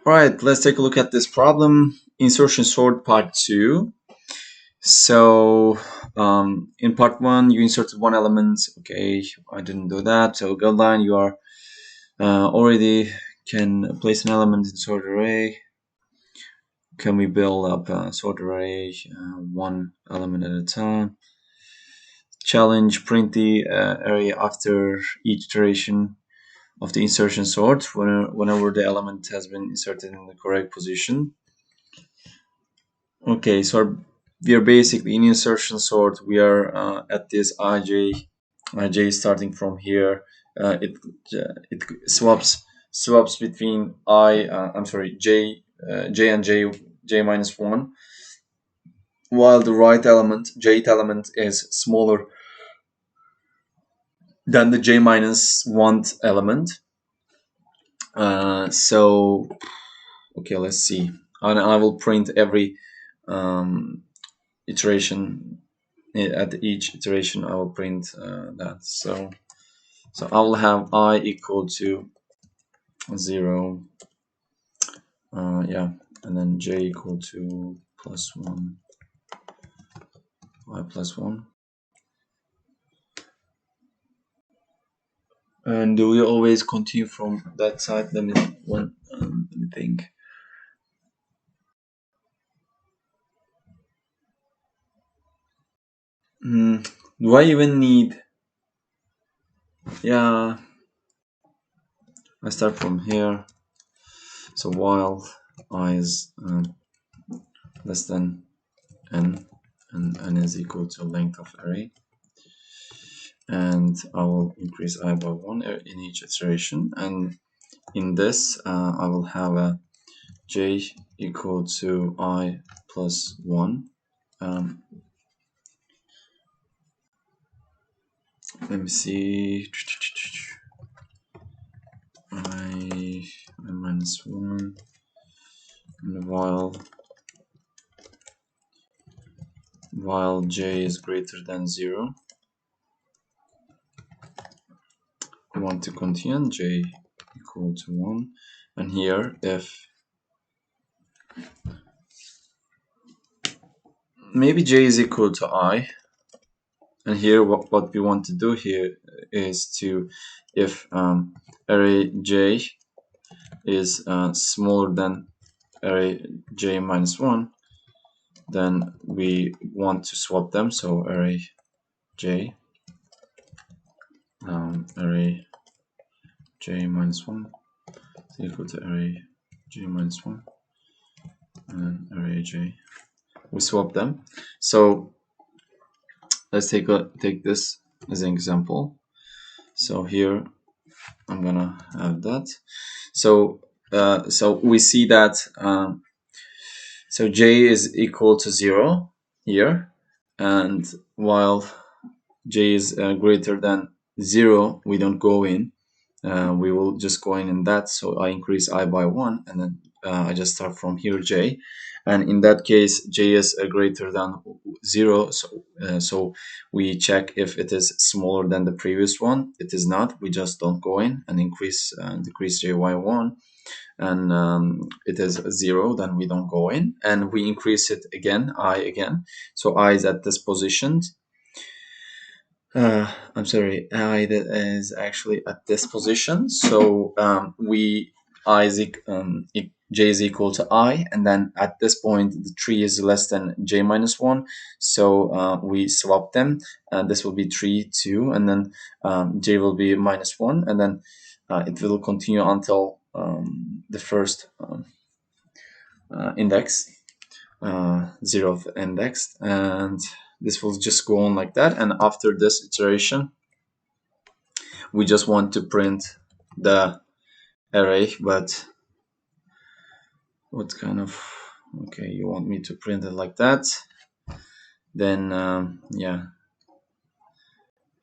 Alright, let's take a look at this problem. Insertion sort part 2. So in part 1 you inserted one element. Okay, I didn't do that. So guideline, you are already can place an element in sort array. Can we build up a sort array one element at a time? Challenge, print the array after each iteration of the insertion sort whenever the element has been inserted in the correct position. Okay, so we are basically in insertion sort. We are at this ij starting from here. It swaps between j and j minus 1, while the right element, jth element, is smaller than the j minus 1 element. So okay, let's see, and I will print every iteration. At each iteration I will print that. So I will have I equal to 0, yeah, and then j equal to +1, I +1. And do we always continue from that side? Let me think. Do I even need? Yeah, I start from here. So while I is less than n, and n is equal to length of array, and I will increase I by 1 in each iteration, and in this I will have a j equal to I plus 1. Let me see, I minus 1, and while j is greater than 0, we want to continue j equal to 1, and here if maybe j is equal to I, and here what we want to do here is to, if array j is smaller than array j minus 1, then we want to swap them. So array j minus 1 is equal to array j minus 1 and array j. We swap them. So let's take this as an example. So here I'm gonna have that. So we see that so j is equal to 0 here, and while j is greater than 0, we don't go in. We will just go in that. So I increase I by 1, and then I just start from here j, and in that case j is greater than 0. So we check if it is smaller than the previous one. It is not. We just don't go in and decrease j by 1, and it is 0, then we don't go in, and we increase it again, I again. So I is at this position. I'm sorry, I that is actually at this position. So j is equal to I, and then at this point the tree is less than j minus 1. So we swap them, and this will be 3, 2, and then j will be minus 1, and then it will continue until the first index, 0th index, and this will just go on like that. And after this iteration we just want to print the array, but what kind of, okay, you want me to print it like that, then yeah,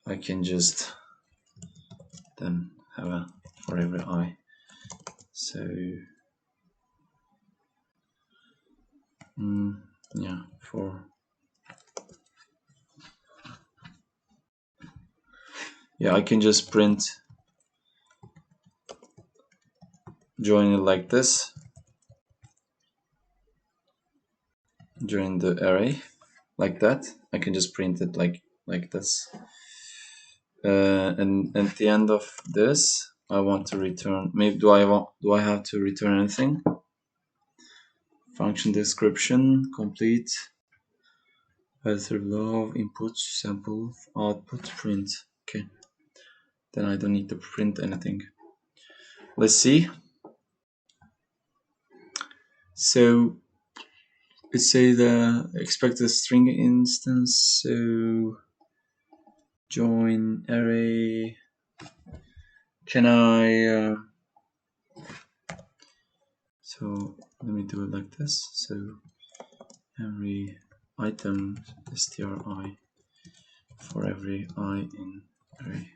I can just then have a for every I. So yeah, I can just print, join it like this, during the array like that. I can just print it like this. And at the end of this, I want to return. Maybe do I have to return anything? Function description complete. Method love input sample output print. Okay. Then I don't need to print anything. Let's see. So let's say the expected string instance. So join array. Can I? So let me do it like this. So every item stri for every I in array.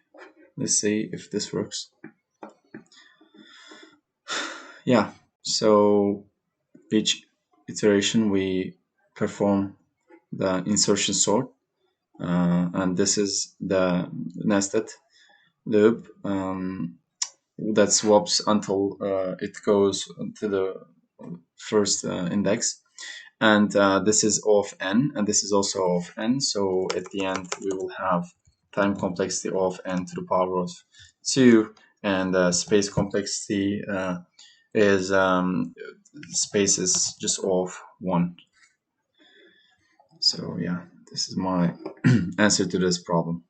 Let's see if this works. Yeah. So each iteration we perform the insertion sort, and this is the nested loop that swaps until it goes to the first index, and this is O of n, and this is also O of n. So at the end we will have time complexity of n to the power of 2, and space complexity is space is just O of 1. So yeah, this is my answer to this problem.